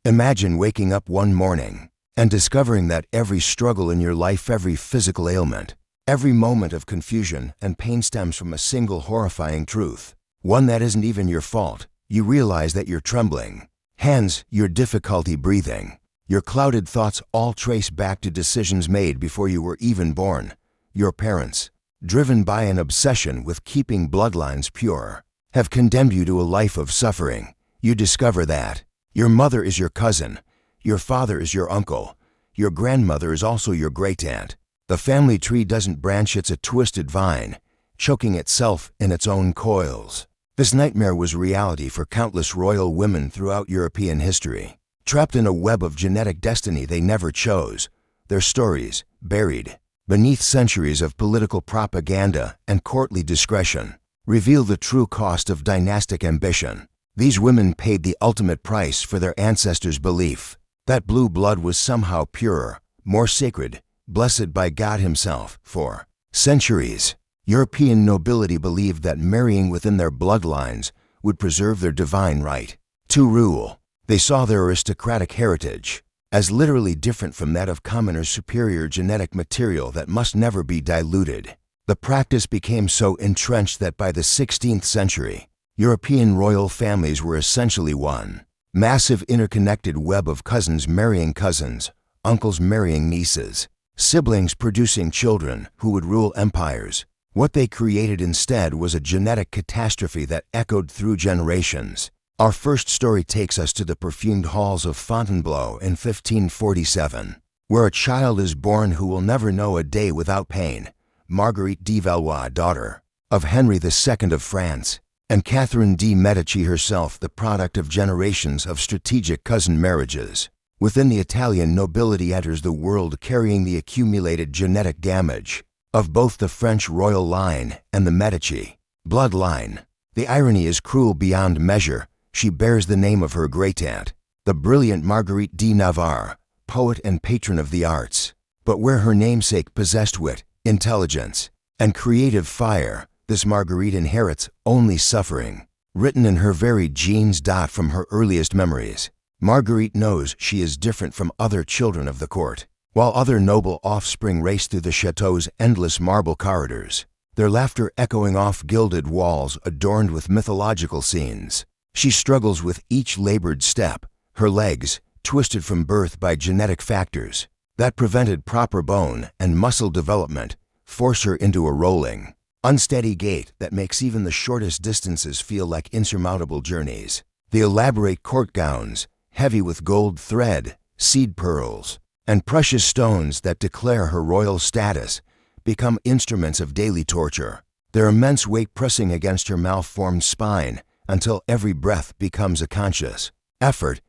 Imagine waking up one morning and discovering that every struggle in your life, every physical ailment, every moment of confusion and pain stems from a single horrifying truth, one that isn't even your fault. You realize that your trembling hands, your difficulty breathing, your clouded thoughts all trace back to decisions made before you were even born. Your parents, driven by an obsession with keeping bloodlines pure, have condemned you to a life of suffering. You discover that your mother is your cousin, your father is your uncle, your grandmother is also your great-aunt. The family tree doesn't branch, it's a twisted vine, choking itself in its own coils. This nightmare was reality for countless royal women throughout European history, trapped in a web of genetic destiny they never chose, their stories buried beneath centuries of political propaganda and courtly discretion, reveal the true cost of dynastic ambition. These women paid the ultimate price for their ancestors' belief that blue blood was somehow purer, more sacred, blessed by God Himself. For centuries, European nobility believed that marrying within their bloodlines would preserve their divine right to rule. They saw their aristocratic heritage as literally different from that of commoners' superior genetic material that must never be diluted. The practice became so entrenched that by the 16th century, European royal families were essentially one massive interconnected web of cousins marrying cousins, uncles marrying nieces, siblings producing children who would rule empires. What they created instead was a genetic catastrophe that echoed through generations. Our first story takes us to the perfumed halls of Fontainebleau in 1547, where a child is born who will never know a day without pain. Marguerite de Valois, daughter of Henry II of France, and Catherine de' Medici herself, the product of generations of strategic cousin marriages. Within the Italian nobility enters the world carrying the accumulated genetic damage of both the French royal line and the Medici bloodline. The irony is cruel beyond measure. She bears the name of her great-aunt, the brilliant Marguerite de Navarre, poet and patron of the arts. But where her namesake possessed wit, intelligence, and creative fire, this Marguerite inherits only suffering, written in her very genes. From her earliest memories, Marguerite knows she is different from other children of the court. While other noble offspring race through the chateau's endless marble corridors, their laughter echoing off gilded walls adorned with mythological scenes, she struggles with each labored step, her legs, twisted from birth by genetic factors that prevented proper bone and muscle development, force her into a rolling, unsteady gait that makes even the shortest distances feel like insurmountable journeys. The elaborate court gowns, heavy with gold thread, seed pearls, and precious stones that declare her royal status, become instruments of daily torture, their immense weight pressing against her malformed spine until every breath becomes a conscious effort.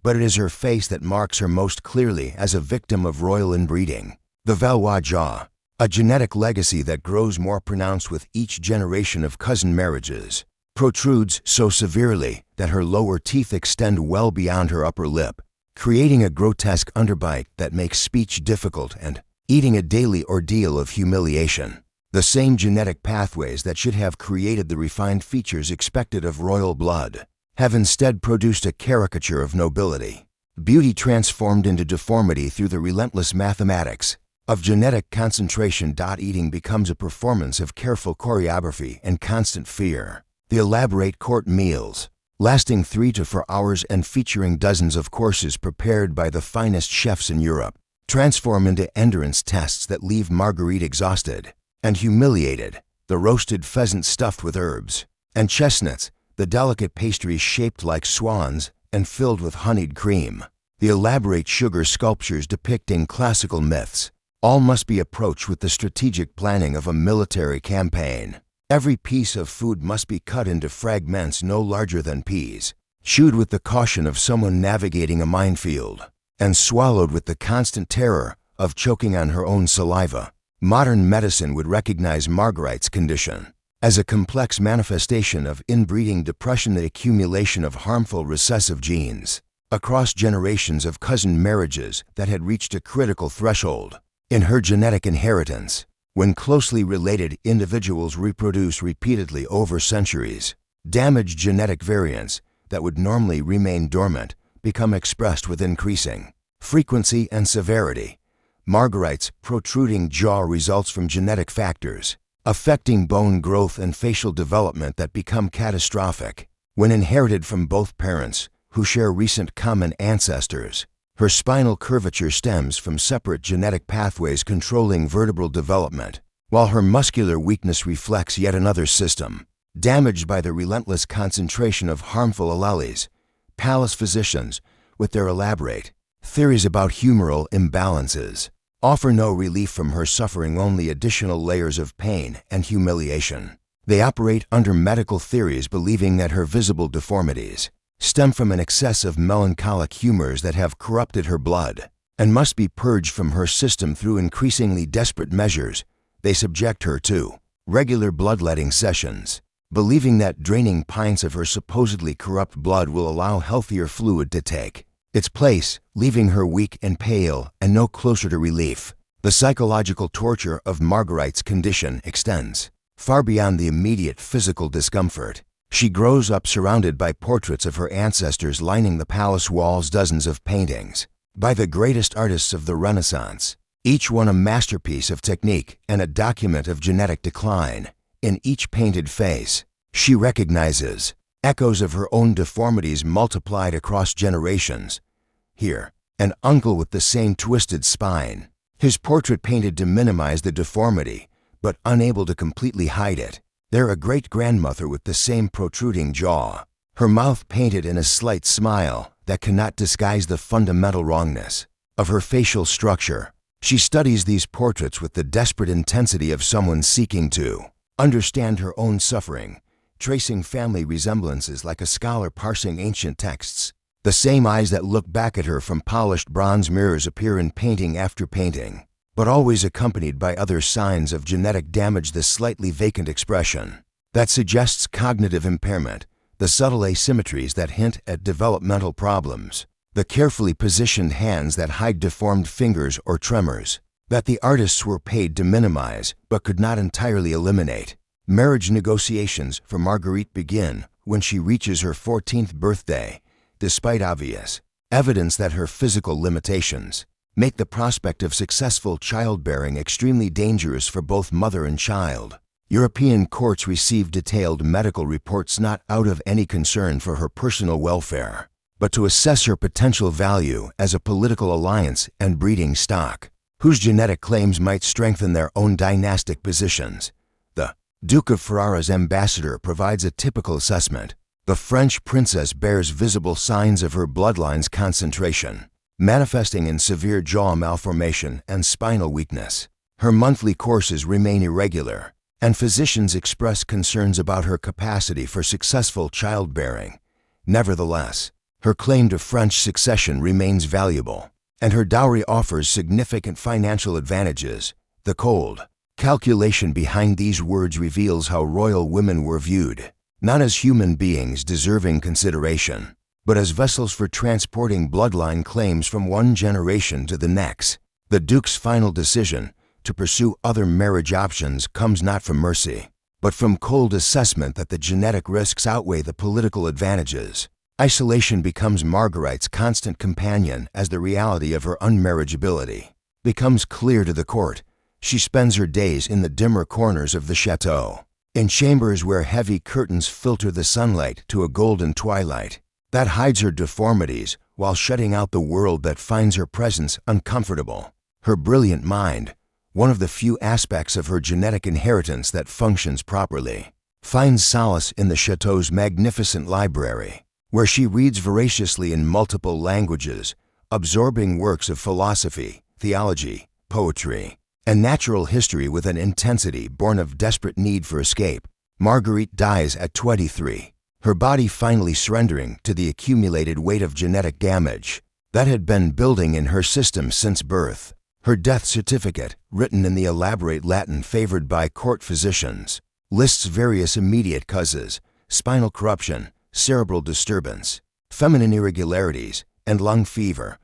But it is her face that marks her most clearly as a victim of royal inbreeding. The Valois jaw, a genetic legacy that grows more pronounced with each generation of cousin marriages, protrudes so severely that her lower teeth extend well beyond her upper lip, creating a grotesque underbite that makes speech difficult and eating a daily ordeal of humiliation. The same genetic pathways that should have created the refined features expected of royal blood have instead produced a caricature of nobility, beauty transformed into deformity through the relentless mathematics of genetic concentration. Eating becomes a performance of careful choreography and constant fear. The elaborate court meals, lasting 3 to 4 hours and featuring dozens of courses prepared by the finest chefs in Europe, transform into endurance tests that leave Marguerite exhausted and humiliated. The roasted pheasant stuffed with herbs and chestnuts, the delicate pastries shaped like swans and filled with honeyed cream, the elaborate sugar sculptures depicting classical myths, all must be approached with the strategic planning of a military campaign. Every piece of food must be cut into fragments no larger than peas, chewed with the caution of someone navigating a minefield, and swallowed with the constant terror of choking on her own saliva. Modern medicine would recognize Marguerite's condition as a complex manifestation of inbreeding depression, the accumulation of harmful recessive genes across generations of cousin marriages that had reached a critical threshold in her genetic inheritance. When closely related individuals reproduce repeatedly over centuries, damaged genetic variants that would normally remain dormant become expressed with increasing frequency and severity. Marguerite's protruding jaw results from genetic factors affecting bone growth and facial development that become catastrophic when inherited from both parents who share recent common ancestors. Her spinal curvature stems from separate genetic pathways controlling vertebral development, while her muscular weakness reflects yet another system, damaged by the relentless concentration of harmful alleles. Palace physicians, with their elaborate theories about humoral imbalances, offer no relief from her suffering, only additional layers of pain and humiliation. They operate under medical theories believing that her visible deformities stem from an excess of melancholic humors that have corrupted her blood and must be purged from her system through increasingly desperate measures. They subject her to regular bloodletting sessions, believing that draining pints of her supposedly corrupt blood will allow healthier fluid to take its place, leaving her weak and pale and no closer to relief. The psychological torture of Marguerite's condition extends far beyond the immediate physical discomfort. She grows up surrounded by portraits of her ancestors lining the palace walls, dozens of paintings by the greatest artists of the Renaissance, each one a masterpiece of technique and a document of genetic decline. In each painted face, she recognizes echoes of her own deformities multiplied across generations. Here, an uncle with the same twisted spine, his portrait painted to minimize the deformity, but unable to completely hide it. There, a great-grandmother with the same protruding jaw, her mouth painted in a slight smile that cannot disguise the fundamental wrongness of her facial structure. She studies these portraits with the desperate intensity of someone seeking to understand her own suffering, tracing family resemblances like a scholar parsing ancient texts. The same eyes that look back at her from polished bronze mirrors appear in painting after painting, but always accompanied by other signs of genetic damage. The slightly vacant expression that suggests cognitive impairment, the subtle asymmetries that hint at developmental problems, the carefully positioned hands that hide deformed fingers or tremors that the artists were paid to minimize but could not entirely eliminate. Marriage negotiations for Marguerite begin when she reaches her 14th birthday, despite obvious evidence that her physical limitations make the prospect of successful childbearing extremely dangerous for both mother and child. European courts receive detailed medical reports not out of any concern for her personal welfare, but to assess her potential value as a political alliance and breeding stock, whose genetic claims might strengthen their own dynastic positions. The Duke of Ferrara's ambassador provides a typical assessment. The French princess bears visible signs of her bloodline's concentration, manifesting in severe jaw malformation and spinal weakness. Her monthly courses remain irregular, and physicians express concerns about her capacity for successful childbearing. Nevertheless, her claim to French succession remains valuable, and her dowry offers significant financial advantages. The cold calculation behind these words reveals how royal women were viewed, not as human beings deserving consideration, but as vessels for transporting bloodline claims from one generation to the next. The Duke's final decision to pursue other marriage options comes not from mercy, but from cold assessment that the genetic risks outweigh the political advantages. Isolation becomes Marguerite's constant companion as the reality of her unmarriageability becomes clear to the court. She spends her days in the dimmer corners of the chateau, in chambers where heavy curtains filter the sunlight to a golden twilight that hides her deformities while shutting out the world that finds her presence uncomfortable. Her brilliant mind, one of the few aspects of her genetic inheritance that functions properly, finds solace in the chateau's magnificent library, where she reads voraciously in multiple languages, absorbing works of philosophy, theology, poetry, and natural history with an intensity born of desperate need for escape. Marguerite dies at 23, her body finally surrendering to the accumulated weight of genetic damage that had been building in her system since birth. Her death certificate, written in the elaborate Latin favored by court physicians, lists various immediate causes: spinal corruption, cerebral disturbance, feminine irregularities, and lung fever.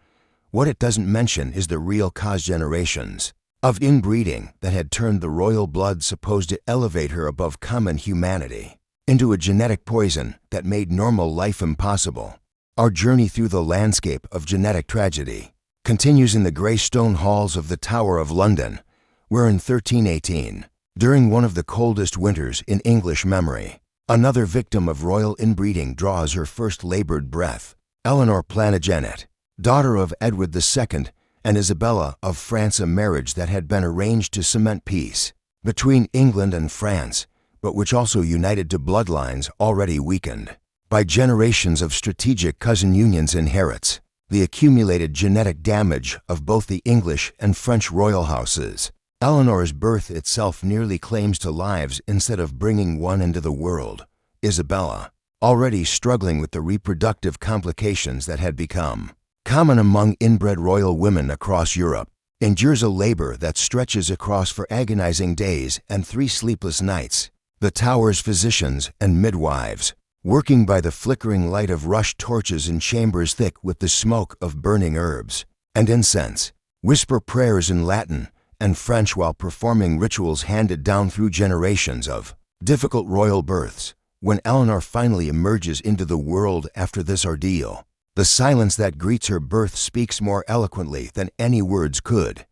What it doesn't mention is the real cause: generations of inbreeding that had turned the royal blood supposed to elevate her above common humanity into a genetic poison that made normal life impossible. Our journey through the landscape of genetic tragedy continues in the grey stone halls of the Tower of London, where in 1318, during one of the coldest winters in English memory, another victim of royal inbreeding draws her first labored breath. Eleanor Plantagenet, daughter of Edward II and Isabella of France, a marriage that had been arranged to cement peace between England and France, but which also united to bloodlines already weakened by generations of strategic cousin unions, inherits the accumulated genetic damage of both the English and French royal houses. Eleanor's birth itself nearly claims 2 lives instead of bringing one into the world. Isabella, already struggling with the reproductive complications that had become common among inbred royal women across Europe, endures a labor that stretches across for agonizing days and 3 sleepless nights. The Tower's physicians and midwives, working by the flickering light of rushed torches in chambers thick with the smoke of burning herbs and incense, whisper prayers in Latin and French while performing rituals handed down through generations of difficult royal births. When Eleanor finally emerges into the world after this ordeal, the silence that greets her birth speaks more eloquently than any words could.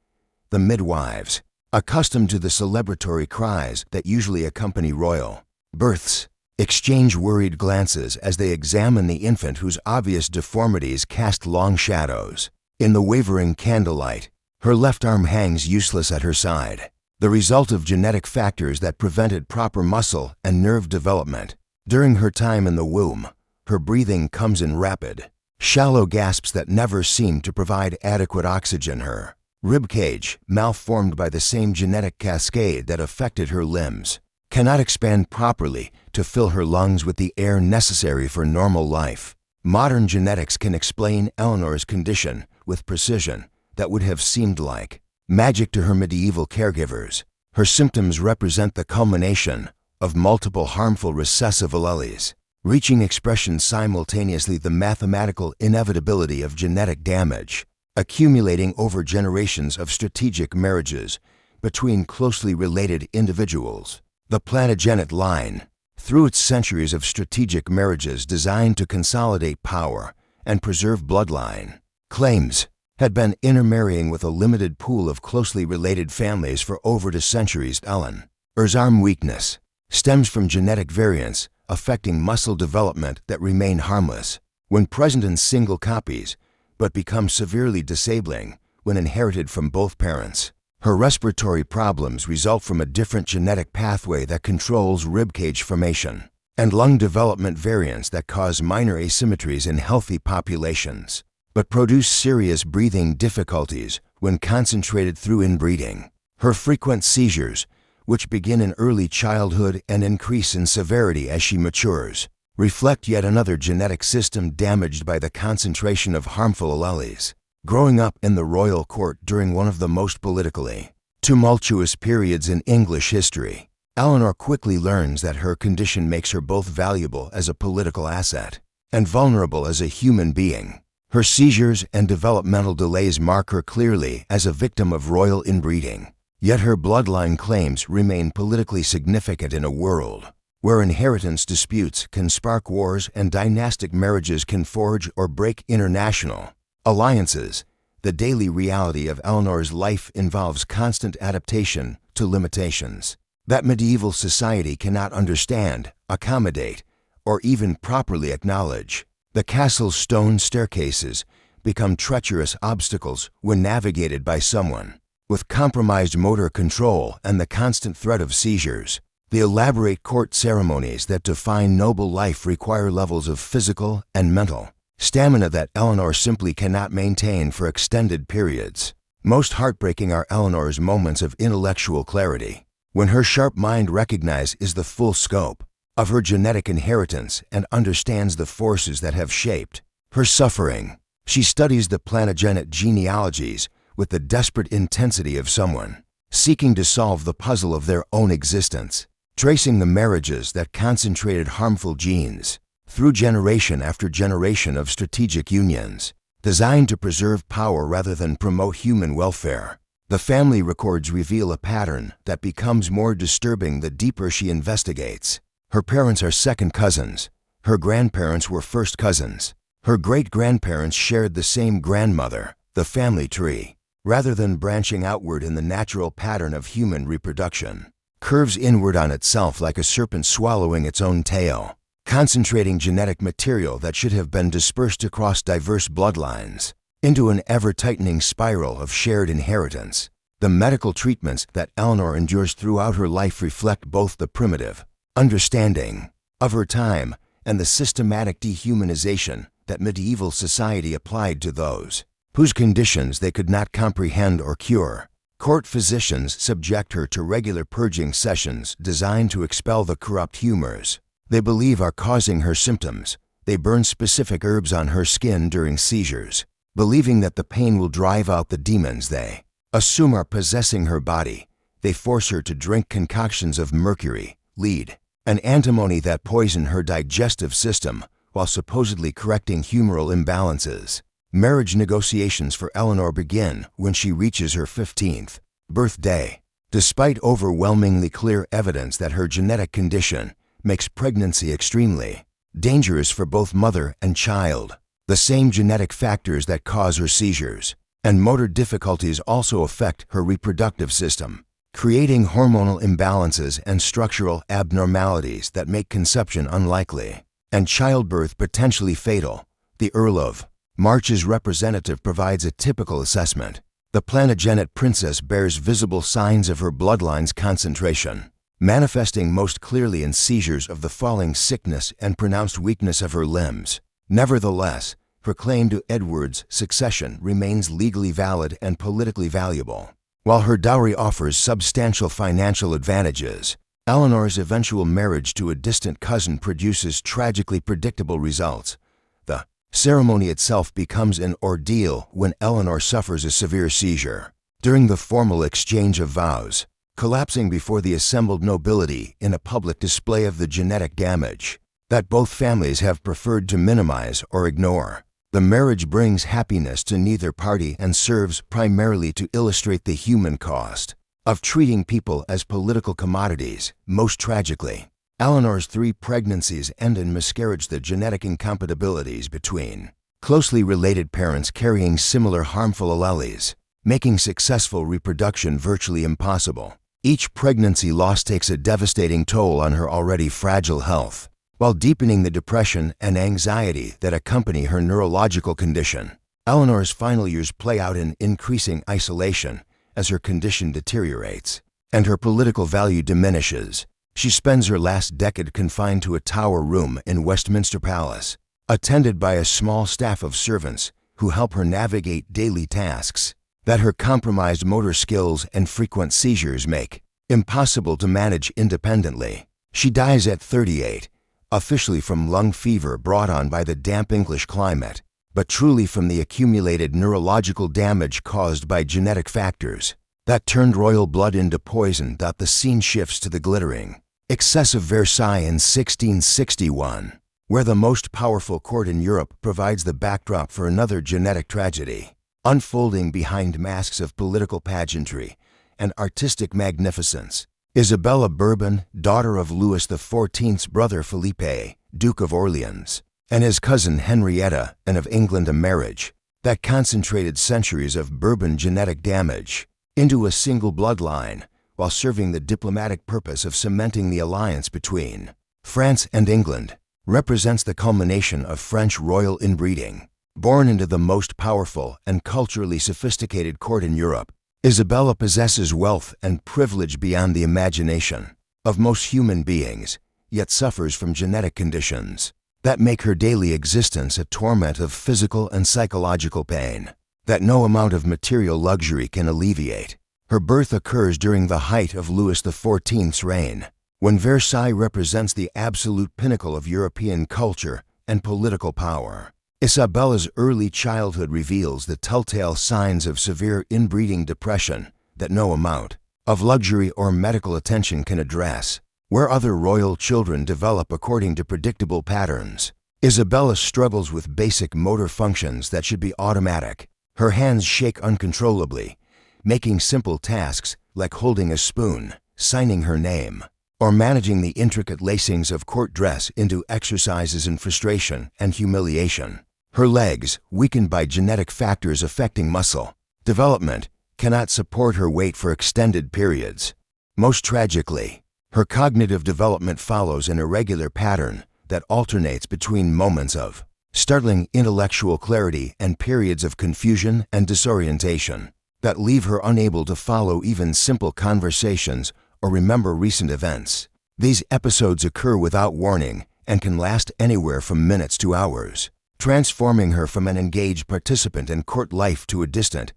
The midwives, accustomed to the celebratory cries that usually accompany royal births, exchange worried glances as they examine the infant whose obvious deformities cast long shadows. In the wavering candlelight, her left arm hangs useless at her side, the result of genetic factors that prevented proper muscle and nerve development. During her time in the womb, her breathing comes in rapid, shallow gasps that never seem to provide adequate oxygen. Her ribcage, malformed by the same genetic cascade that affected her limbs, cannot expand properly to fill her lungs with the air necessary for normal life. Modern genetics can explain Eleanor's condition with precision that would have seemed like magic to her medieval caregivers. Her symptoms represent the culmination of multiple harmful recessive alleles, reaching expression simultaneously. The mathematical inevitability of genetic damage, accumulating over generations of strategic marriages between closely related individuals. The Plantagenet line, through its centuries of strategic marriages designed to consolidate power and preserve bloodline claims, had been intermarrying with a limited pool of closely related families for over 2 centuries. Eleanor's arm weakness stems from genetic variants affecting muscle development that remain harmless when present in single copies, but become severely disabling when inherited from both parents. Her respiratory problems result from a different genetic pathway that controls ribcage formation, and lung development variants that cause minor asymmetries in healthy populations, but produce serious breathing difficulties when concentrated through inbreeding. Her frequent seizures, which begin in early childhood and increase in severity as she matures, reflect yet another genetic system damaged by the concentration of harmful alleles. Growing up in the royal court during one of the most politically tumultuous periods in English history, Eleanor quickly learns that her condition makes her both valuable as a political asset and vulnerable as a human being. Her seizures and developmental delays mark her clearly as a victim of royal inbreeding, yet her bloodline claims remain politically significant in a world where inheritance disputes can spark wars and dynastic marriages can forge or break international alliances. The daily reality of Eleanor's life involves constant adaptation to limitations that medieval society cannot understand, accommodate, or even properly acknowledge. The castle's stone staircases become treacherous obstacles when navigated by someone with compromised motor control and the constant threat of seizures. The elaborate court ceremonies that define noble life require levels of physical and mental stamina that Eleanor simply cannot maintain for extended periods. Most heartbreaking are Eleanor's moments of intellectual clarity, when her sharp mind recognizes the full scope of her genetic inheritance and understands the forces that have shaped her suffering. She studies the Plantagenet genealogies with the desperate intensity of someone seeking to solve the puzzle of their own existence, tracing the marriages that concentrated harmful genes through generation after generation of strategic unions, designed to preserve power rather than promote human welfare. The family records reveal a pattern that becomes more disturbing the deeper she investigates. Her parents are second cousins. Her grandparents were first cousins. Her great-grandparents shared the same grandmother, the family tree. Rather than branching outward in the natural pattern of human reproduction, curves inward on itself like a serpent swallowing its own tail, concentrating genetic material that should have been dispersed across diverse bloodlines into an ever-tightening spiral of shared inheritance. The medical treatments that Eleanor endures throughout her life reflect both the primitive understanding of her time and the systematic dehumanization that medieval society applied to those whose conditions they could not comprehend or cure. Court physicians subject her to regular purging sessions designed to expel the corrupt humors they believe are causing her symptoms. They burn specific herbs on her skin during seizures, believing that the pain will drive out the demons they assume are possessing her body. They force her to drink concoctions of mercury, lead, and antimony that poison her digestive system while supposedly correcting humoral imbalances. Marriage negotiations for Eleanor begin when she reaches her 15th birthday. Despite overwhelmingly clear evidence that her genetic condition makes pregnancy extremely dangerous for both mother and child, the same genetic factors that cause her seizures and motor difficulties also affect her reproductive system, creating hormonal imbalances and structural abnormalities that make conception unlikely and childbirth potentially fatal. The Earl of March's representative provides a typical assessment. The Plantagenet princess bears visible signs of her bloodline's concentration, manifesting most clearly in seizures of the falling sickness and pronounced weakness of her limbs. Nevertheless, her claim to Edward's succession remains legally valid and politically valuable. While her dowry offers substantial financial advantages, Eleanor's eventual marriage to a distant cousin produces tragically predictable results. The ceremony itself becomes an ordeal when Eleanor suffers a severe seizure during the formal exchange of vows, collapsing before the assembled nobility in a public display of the genetic damage that both families have preferred to minimize or ignore. The marriage brings happiness to neither party and serves primarily to illustrate the human cost of treating people as political commodities. Most tragically, Eleanor's 3 pregnancies end in miscarriage. The genetic incompatibilities between closely related parents carrying similar harmful alleles, making successful reproduction virtually impossible. Each pregnancy loss takes a devastating toll on her already fragile health, while deepening the depression and anxiety that accompany her neurological condition. Eleanor's final years play out in increasing isolation as her condition deteriorates and her political value diminishes. She spends her last decade confined to a tower room in Westminster Palace, attended by a small staff of servants who help her navigate daily tasks that her compromised motor skills and frequent seizures make impossible to manage independently. She dies at 38, officially from lung fever brought on by the damp English climate, but truly from the accumulated neurological damage caused by genetic factors that turned royal blood into poison. The scene shifts to the glittering, excessive Versailles in 1661, where the most powerful court in Europe provides the backdrop for another genetic tragedy, unfolding behind masks of political pageantry and artistic magnificence. Isabella Bourbon, daughter of Louis XIV's brother Philippe, Duke of Orleans, and his cousin Henrietta, and of England, a marriage that concentrated centuries of Bourbon genetic damage into a single bloodline while serving the diplomatic purpose of cementing the alliance between France and England, represents the culmination of French royal inbreeding. Born into the most powerful and culturally sophisticated court in Europe, Isabella possesses wealth and privilege beyond the imagination of most human beings, yet suffers from genetic conditions that make her daily existence a torment of physical and psychological pain that no amount of material luxury can alleviate. Her birth occurs during the height of Louis XIV's reign, when Versailles represents the absolute pinnacle of European culture and political power. Isabella's early childhood reveals the telltale signs of severe inbreeding depression that no amount of luxury or medical attention can address. Where other royal children develop according to predictable patterns, Isabella struggles with basic motor functions that should be automatic. Her hands shake uncontrollably, making simple tasks like holding a spoon, signing her name, or managing the intricate lacings of court dress into exercises in frustration and humiliation. Her legs, weakened by genetic factors affecting muscle development, cannot support her weight for extended periods. Most tragically, her cognitive development follows an irregular pattern that alternates between moments of startling intellectual clarity and periods of confusion and disorientation that leave her unable to follow even simple conversations or remember recent events. These episodes occur without warning and can last anywhere from minutes to hours, transforming her from an engaged participant in court life to a distant,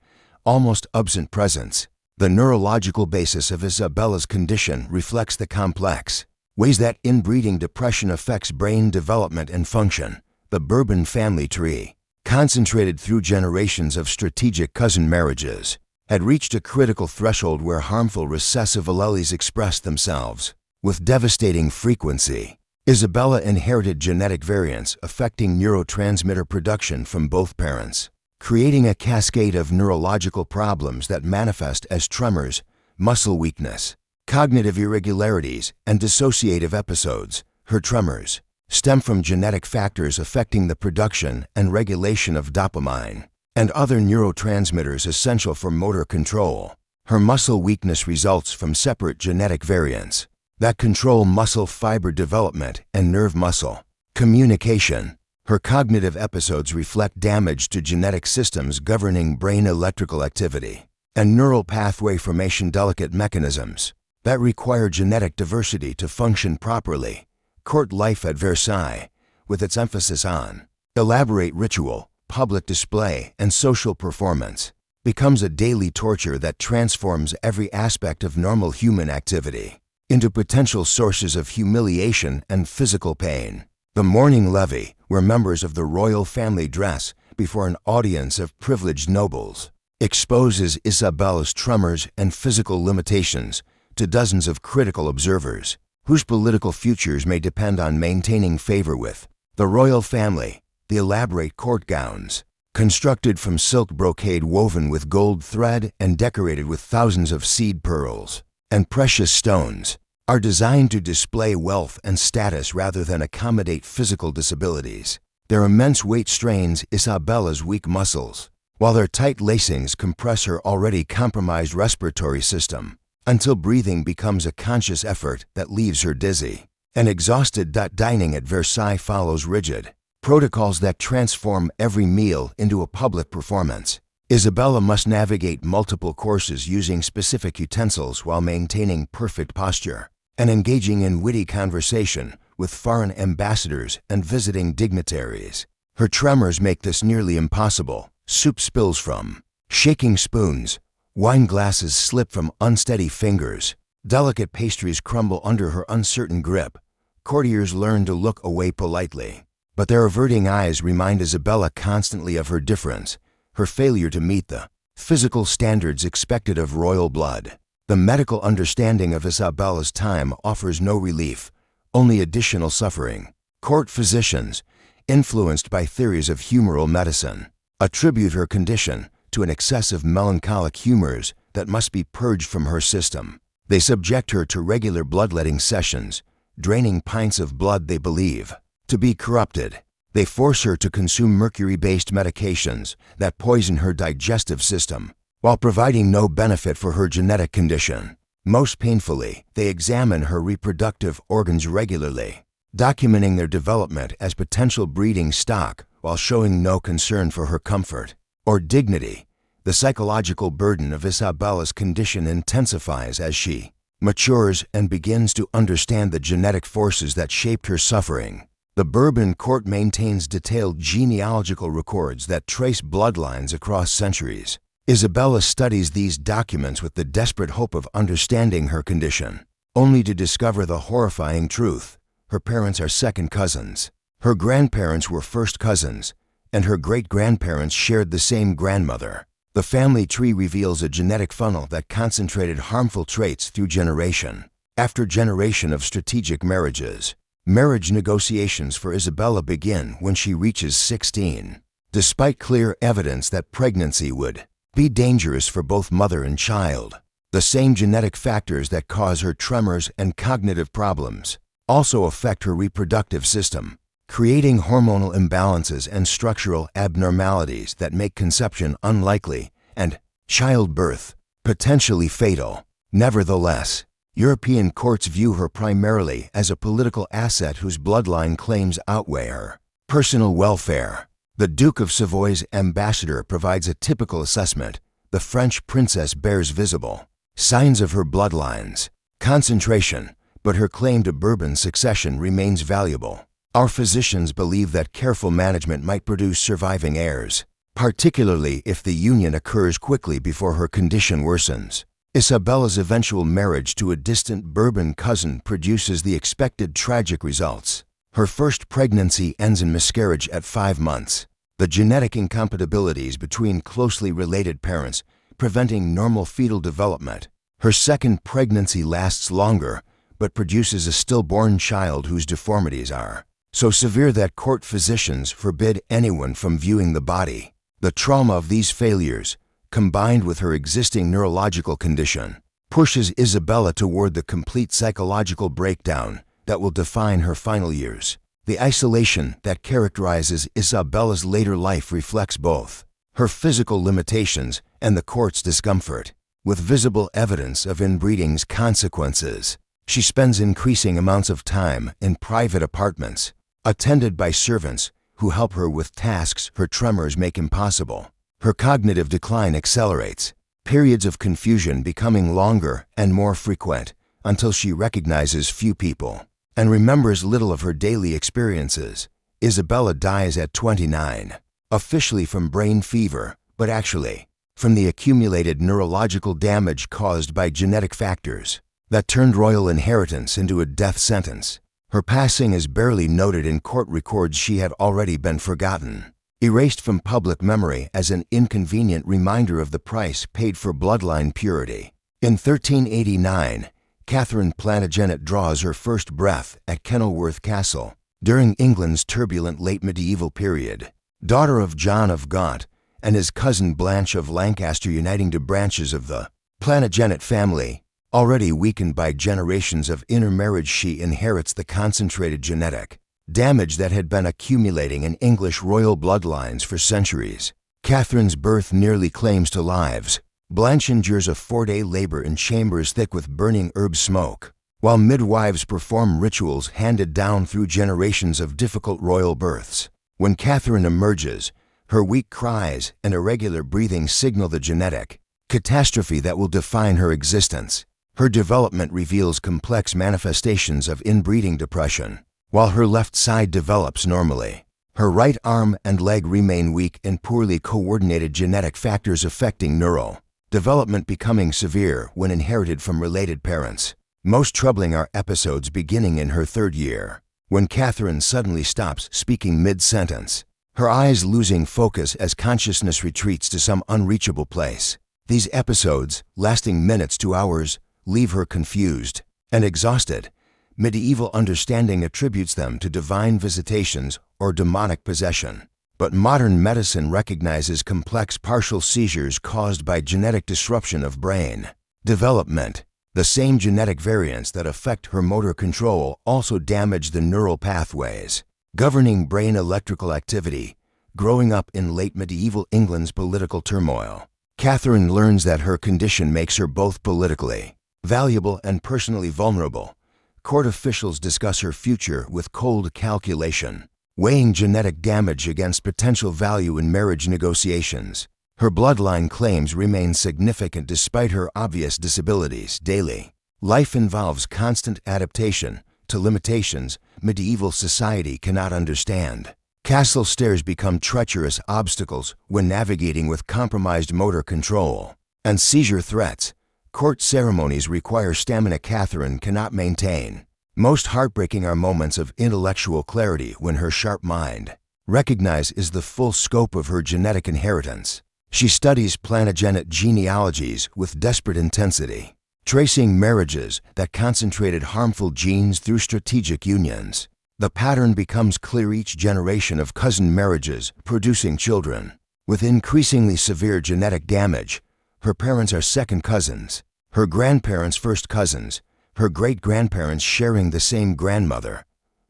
almost absent presence. The neurological basis of Isabella's condition reflects the complex ways that inbreeding depression affects brain development and function. The Bourbon family tree, concentrated through generations of strategic cousin marriages, had reached a critical threshold where harmful recessive alleles expressed themselves with devastating frequency. Isabella inherited genetic variants affecting neurotransmitter production from both parents, creating a cascade of neurological problems that manifest as tremors, muscle weakness, cognitive irregularities, and dissociative episodes. Her tremors stem from genetic factors affecting the production and regulation of dopamine and other neurotransmitters essential for motor control. Her muscle weakness results from separate genetic variants that control muscle fiber development and nerve muscle communication. Her cognitive episodes reflect damage to genetic systems governing brain electrical activity and neural pathway formation, delicate mechanisms that require genetic diversity to function properly. Court life at Versailles, with its emphasis on elaborate ritual, public display, and social performance, becomes a daily torture that transforms every aspect of normal human activity into potential sources of humiliation and physical pain. The morning levee, where members of the royal family dress before an audience of privileged nobles, exposes Isabella's tremors and physical limitations to dozens of critical observers whose political futures may depend on maintaining favor with the royal family. The elaborate court gowns, constructed from silk brocade woven with gold thread and decorated with thousands of seed pearls and precious stones, are designed to display wealth and status rather than accommodate physical disabilities. Their immense weight strains Isabella's weak muscles, while their tight lacings compress her already compromised respiratory system until breathing becomes a conscious effort that leaves her dizzy and exhausted. Dining at Versailles follows rigid protocols that transform every meal into a public performance. Isabella must navigate multiple courses using specific utensils while maintaining perfect posture and engaging in witty conversation with foreign ambassadors and visiting dignitaries. Her tremors make this nearly impossible. Soup spills from shaking spoons, wine glasses slip from unsteady fingers, delicate pastries crumble under her uncertain grip. Courtiers learn to look away politely, but their averting eyes remind Isabella constantly of her difference, her failure to meet the physical standards expected of royal blood. The medical understanding of Isabella's time offers no relief, only additional suffering. Court physicians, influenced by theories of humoral medicine, attribute her condition to an excess of melancholic humors that must be purged from her system. They subject her to regular bloodletting sessions, draining pints of blood they believe to be corrupted. They force her to consume mercury-based medications that poison her digestive system, while providing no benefit for her genetic condition. Most painfully, they examine her reproductive organs regularly, documenting their development as potential breeding stock while showing no concern for her comfort or dignity. The psychological burden of Isabella's condition intensifies as she matures and begins to understand the genetic forces that shaped her suffering. The Bourbon court maintains detailed genealogical records that trace bloodlines across centuries. Isabella studies these documents with the desperate hope of understanding her condition, only to discover the horrifying truth. Her parents are second cousins. Her grandparents were first cousins, and her great-grandparents shared the same grandmother. The family tree reveals a genetic funnel that concentrated harmful traits through generation after generation of strategic marriages. Marriage negotiations for Isabella begin when she reaches 16. Despite clear evidence that pregnancy would be dangerous for both mother and child, the same genetic factors that cause her tremors and cognitive problems also affect her reproductive system. creating hormonal imbalances and structural abnormalities that make conception unlikely and childbirth potentially fatal. Nevertheless, European courts view her primarily as a political asset whose bloodline claims outweigh her personal welfare. The Duke of Savoy's ambassador provides a typical assessment. The French princess bears visible signs of her bloodline's concentration, but her claim to Bourbon succession remains valuable. Our physicians believe that careful management might produce surviving heirs, particularly if the union occurs quickly before her condition worsens. Isabella's eventual marriage to a distant Bourbon cousin produces the expected tragic results. Her first pregnancy ends in miscarriage at 5 months. The genetic incompatibilities between closely related parents preventing normal fetal development. Her second pregnancy lasts longer, but produces a stillborn child whose deformities are so severe that court physicians forbid anyone from viewing the body. The trauma of these failures, combined with her existing neurological condition, pushes Isabella toward the complete psychological breakdown that will define her final years. The isolation that characterizes Isabella's later life reflects both her physical limitations and the court's discomfort. With visible evidence of inbreeding's consequences, she spends increasing amounts of time in private apartments, attended by servants who help her with tasks her tremors make impossible. Her cognitive decline accelerates, periods of confusion becoming longer and more frequent until she recognizes few people and remembers little of her daily experiences. Isabella dies at 29, officially from brain fever, but actually from the accumulated neurological damage caused by genetic factors that turned royal inheritance into a death sentence. Her passing is barely noted in court records. She had already been forgotten, erased from public memory as an inconvenient reminder of the price paid for bloodline purity. In 1389, Catherine Plantagenet draws her first breath at Kenilworth Castle during England's turbulent late medieval period. Daughter of John of Gaunt and his cousin Blanche of Lancaster, uniting two branches of the Plantagenet family, already weakened by generations of intermarriage, she inherits the concentrated genetic damage that had been accumulating in English royal bloodlines for centuries. Catherine's birth nearly claims 2 lives. Blanche endures a 4-day labor in chambers thick with burning herb smoke, while midwives perform rituals handed down through generations of difficult royal births. When Catherine emerges, her weak cries and irregular breathing signal the genetic catastrophe that will define her existence. Her development reveals complex manifestations of inbreeding depression, while her left side develops normally. Her right arm and leg remain weak and poorly coordinated, genetic factors affecting neural development becoming severe when inherited from related parents. Most troubling are episodes beginning in her 3rd year, when Catherine suddenly stops speaking mid-sentence, her eyes losing focus as consciousness retreats to some unreachable place. These episodes, lasting minutes to hours, leave her confused and exhausted. Medieval understanding attributes them to divine visitations or demonic possession, but modern medicine recognizes complex partial seizures caused by genetic disruption of brain development. The same genetic variants that affect her motor control also damage the neural pathways governing brain electrical activity. Growing up in late medieval England's political turmoil, Catherine learns that her condition makes her both politically valuable and personally vulnerable. Court officials discuss her future with cold calculation, weighing genetic damage against potential value in marriage negotiations. Her bloodline claims remain significant despite her obvious disabilities. Daily life involves constant adaptation to limitations medieval society cannot understand. Castle stairs become treacherous obstacles when navigating with compromised motor control and seizure threats. Court ceremonies require stamina Catherine cannot maintain. Most heartbreaking are moments of intellectual clarity when her sharp mind recognizes the full scope of her genetic inheritance. She studies Plantagenet genealogies with desperate intensity, tracing marriages that concentrated harmful genes through strategic unions. The pattern becomes clear: each generation of cousin marriages producing children with increasingly severe genetic damage. Her parents are second cousins, her grandparents first cousins, her great-grandparents sharing the same grandmother.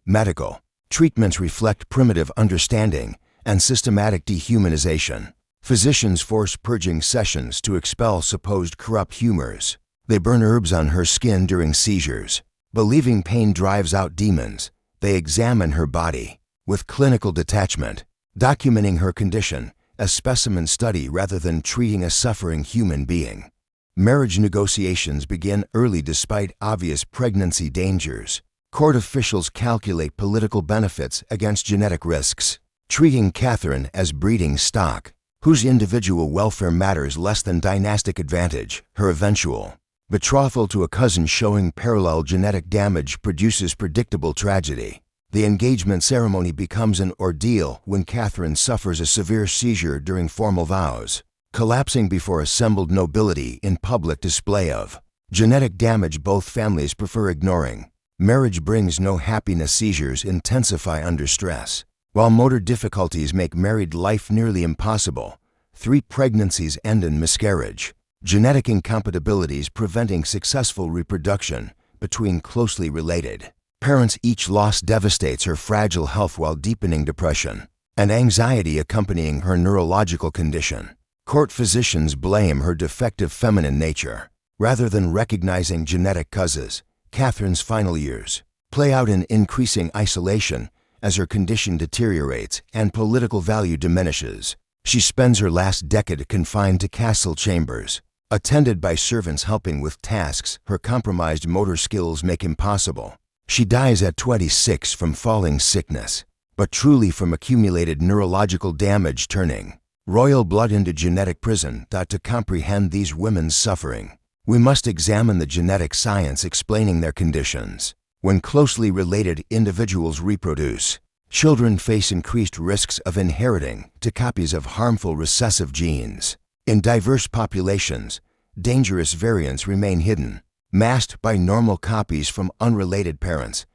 Medical Treatments reflect primitive understanding and systematic dehumanization. Physicians force purging sessions to expel supposed corrupt humors. They burn herbs on her skin during seizures. Believing pain drives out demons, they examine her body with clinical detachment, documenting her condition as specimen study rather than treating a suffering human being. Marriage negotiations begin early despite obvious pregnancy dangers. Court officials calculate political benefits against genetic risks, treating Catherine as breeding stock, whose individual welfare matters less than dynastic advantage. Her eventual betrothal to a cousin showing parallel genetic damage produces predictable tragedy. The engagement ceremony becomes an ordeal when Catherine suffers a severe seizure during formal vows, collapsing before assembled nobility in public display of genetic damage both families prefer ignoring. Marriage brings no happiness. Seizures intensify under stress. While motor difficulties make married life nearly impossible, 3 pregnancies end in miscarriage. Genetic incompatibilities preventing successful reproduction between closely related parents. Each loss devastates her fragile health while deepening depression and anxiety accompanying her neurological condition. Court physicians blame her defective feminine nature. Rather than recognizing genetic causes, Catherine's final years play out in increasing isolation as her condition deteriorates and political value diminishes. She spends her last decade confined to castle chambers, attended by servants helping with tasks her compromised motor skills make impossible. She dies at 26 from falling sickness, but truly from accumulated neurological damage, turning royal blood into genetic prison. To comprehend these women's suffering, we must examine the genetic science explaining their conditions. When closely related individuals reproduce, children face increased risks of inheriting to copies of harmful recessive genes. In diverse populations, dangerous variants remain hidden, masked by normal copies from unrelated parents.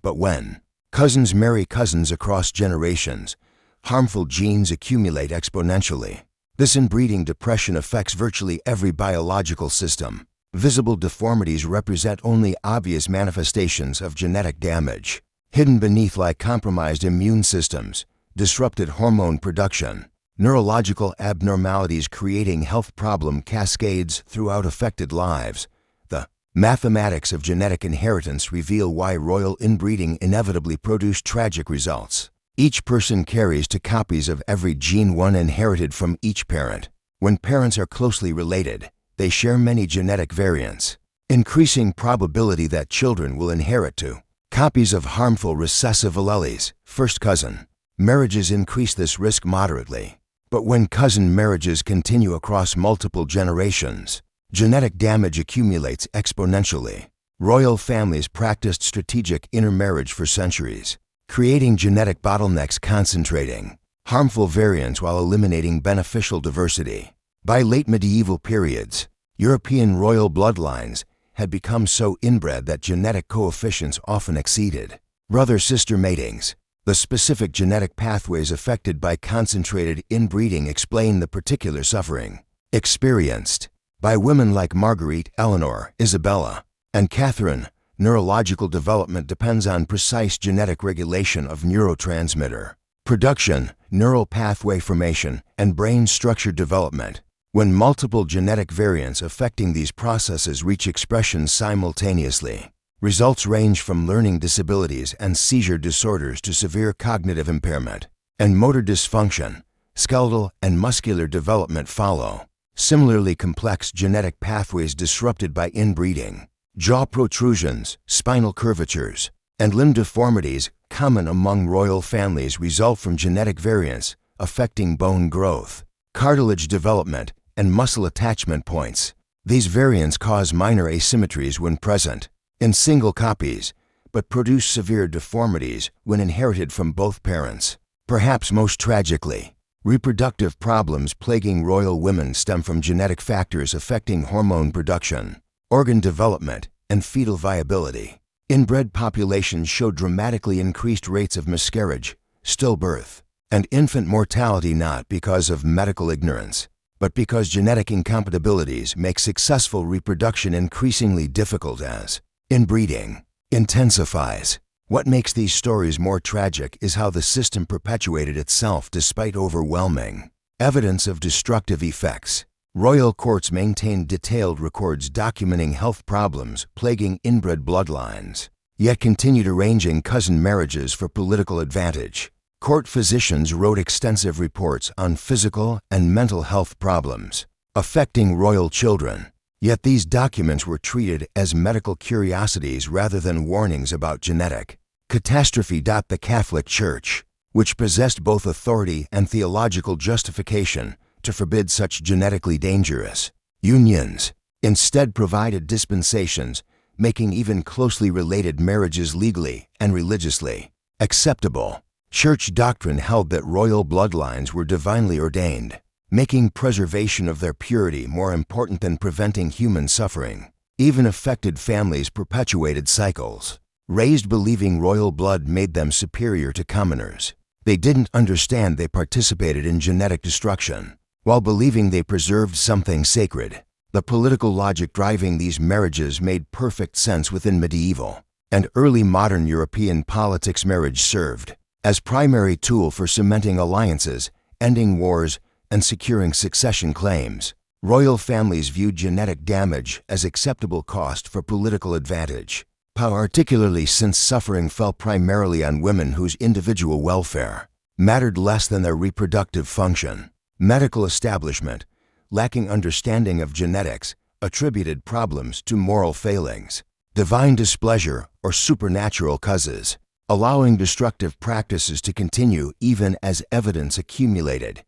But when cousins marry cousins across generations, harmful genes accumulate exponentially. This inbreeding depression affects virtually every biological system. Visible deformities represent only obvious manifestations of genetic damage. Hidden beneath lie compromised immune systems, disrupted hormone production, neurological abnormalities creating health problem cascades throughout affected lives. The mathematics of genetic inheritance reveal why royal inbreeding inevitably produced tragic results. Each person carries 2 copies of every gene, one inherited from each parent. When parents are closely related, they share many genetic variants, increasing probability that children will inherit 2 copies of harmful recessive alleles. First cousin marriages increase this risk moderately, but when cousin marriages continue across multiple generations, genetic damage accumulates exponentially. Royal families practiced strategic intermarriage for centuries, creating genetic bottlenecks, concentrating harmful variants while eliminating beneficial diversity. By late medieval periods, European royal bloodlines had become so inbred that genetic coefficients often exceeded brother-sister matings. The specific genetic pathways affected by concentrated inbreeding explain the particular suffering experienced by women like Marguerite, Eleanor, Isabella, and Catherine. Neurological development depends on precise genetic regulation of neurotransmitter production, neural pathway formation, and brain structure development. When multiple genetic variants affecting these processes reach expression simultaneously, results range from learning disabilities and seizure disorders to severe cognitive impairment and motor dysfunction. Skeletal and muscular development follow. Similarly complex genetic pathways disrupted by inbreeding. Jaw protrusions, spinal curvatures, and limb deformities common among royal families result from genetic variants affecting bone growth, cartilage development, and muscle attachment points. These variants cause minor asymmetries when present in single copies, but produce severe deformities when inherited from both parents. Perhaps most tragically, reproductive problems plaguing royal women stem from genetic factors affecting hormone production, organ development, and fetal viability. Inbred populations show dramatically increased rates of miscarriage, stillbirth, and infant mortality not because of medical ignorance, but because genetic incompatibilities make successful reproduction increasingly difficult as inbreeding intensifies. What makes these stories more tragic is how the system perpetuated itself despite overwhelming evidence of destructive effects. Royal courts maintained detailed records documenting health problems plaguing inbred bloodlines, yet continued arranging cousin marriages for political advantage. Court physicians wrote extensive reports on physical and mental health problems affecting royal children, yet these documents were treated as medical curiosities rather than warnings about genetic catastrophe. The Catholic Church, which possessed both authority and theological justification to forbid such genetically dangerous unions, instead provided dispensations, making even closely related marriages legally and religiously acceptable. Church doctrine held that royal bloodlines were divinely ordained, making preservation of their purity more important than preventing human suffering. Even affected families perpetuated cycles, raised believing royal blood made them superior to commoners. They didn't understand they participated in genetic destruction, while believing they preserved something sacred. The political logic driving these marriages made perfect sense within medieval and early modern European politics. Marriage served as primary tool for cementing alliances, ending wars, and securing succession claims. Royal families viewed genetic damage as acceptable cost for political advantage, particularly since suffering fell primarily on women whose individual welfare mattered less than their reproductive function. Medical establishment, lacking understanding of genetics, attributed problems to moral failings, divine displeasure, or supernatural causes, allowing destructive practices to continue even as evidence accumulated.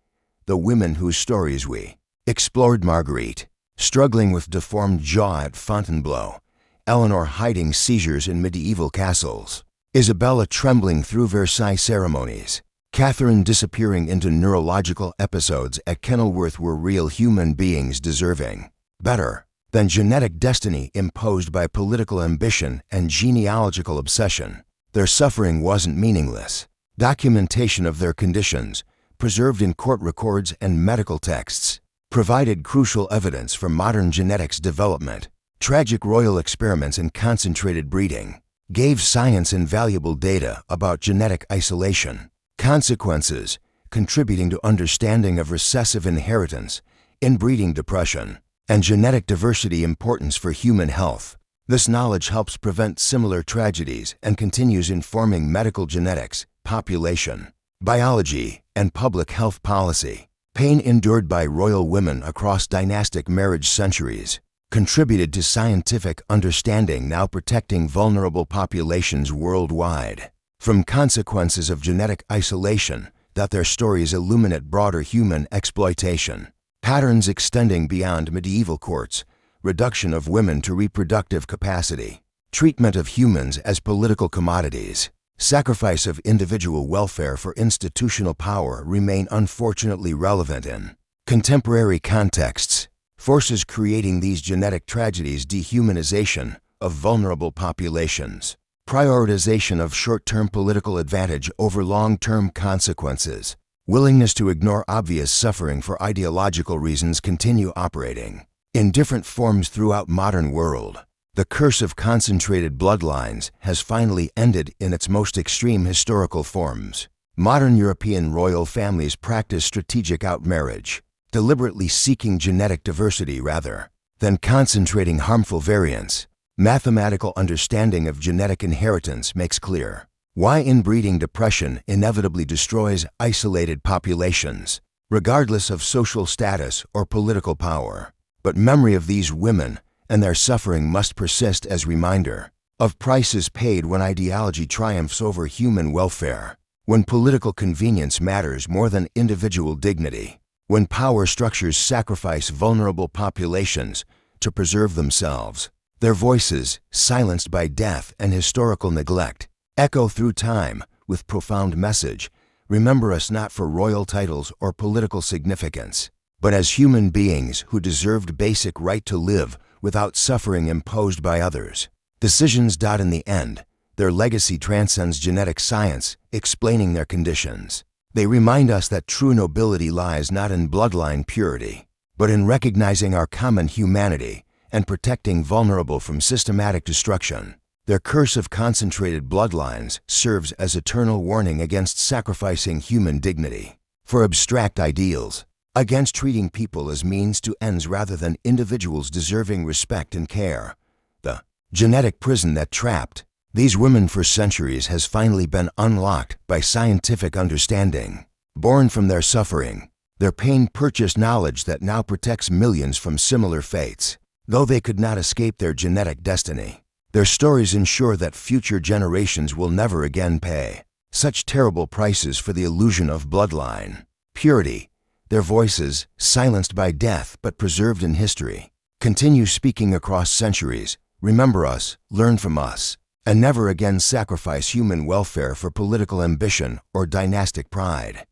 The women whose stories we explored: Marguerite, struggling with deformed jaw at Fontainebleau; Eleanor, hiding seizures in medieval castles; Isabella, trembling through Versailles ceremonies; Catherine, disappearing into neurological episodes at Kenilworth, were real human beings deserving better than genetic destiny imposed by political ambition and genealogical obsession. Their suffering wasn't meaningless. Documentation of their conditions, preserved in court records and medical texts, provided crucial evidence for modern genetics development. Tragic royal experiments in concentrated breeding gave science invaluable data about genetic isolation consequences, contributing to understanding of recessive inheritance, inbreeding, depression, and genetic diversity importance for human health. This knowledge helps prevent similar tragedies and continues informing medical genetics, population biology, and public health policy. Pain endured by royal women across dynastic marriage centuries contributed to scientific understanding now protecting vulnerable populations worldwide from consequences of genetic isolation. Their stories illuminate broader human exploitation patterns extending beyond medieval courts, reduction of women to reproductive capacity, treatment of humans as political commodities, sacrifice of individual welfare for institutional power remain unfortunately relevant in contemporary contexts. Forces creating these genetic tragedies: dehumanization of vulnerable populations, prioritization of short-term political advantage over long-term consequences, willingness to ignore obvious suffering for ideological reasons continue operating in different forms throughout modern world. The curse of concentrated bloodlines has finally ended in its most extreme historical forms. Modern European royal families practice strategic outmarriage, deliberately seeking genetic diversity rather than concentrating harmful variants. Mathematical understanding of genetic inheritance makes clear why inbreeding depression inevitably destroys isolated populations, regardless of social status or political power. But memory of these women and their suffering must persist as reminder of prices paid when ideology triumphs over human welfare, when political convenience matters more than individual dignity, when power structures sacrifice vulnerable populations to preserve themselves. Their voices, silenced by death and historical neglect, echo through time with profound message. Remember us not for royal titles or political significance, but as human beings who deserved basic right to live without suffering imposed by others. Decisions. In the end, their legacy transcends genetic science, explaining their conditions. They remind us that true nobility lies not in bloodline purity, but in recognizing our common humanity and protecting vulnerable from systematic destruction. Their curse of concentrated bloodlines serves as eternal warning against sacrificing human dignity for abstract ideals, against treating people as means to ends rather than individuals deserving respect and care. The genetic prison that trapped these women for centuries has finally been unlocked by scientific understanding. Born from their suffering, their pain purchased knowledge that now protects millions from similar fates. Though they could not escape their genetic destiny, their stories ensure that future generations will never again pay such terrible prices for the illusion of bloodline purity. Their voices, silenced by death but preserved in history, continue speaking across centuries. Remember us, learn from us, and never again sacrifice human welfare for political ambition or dynastic pride.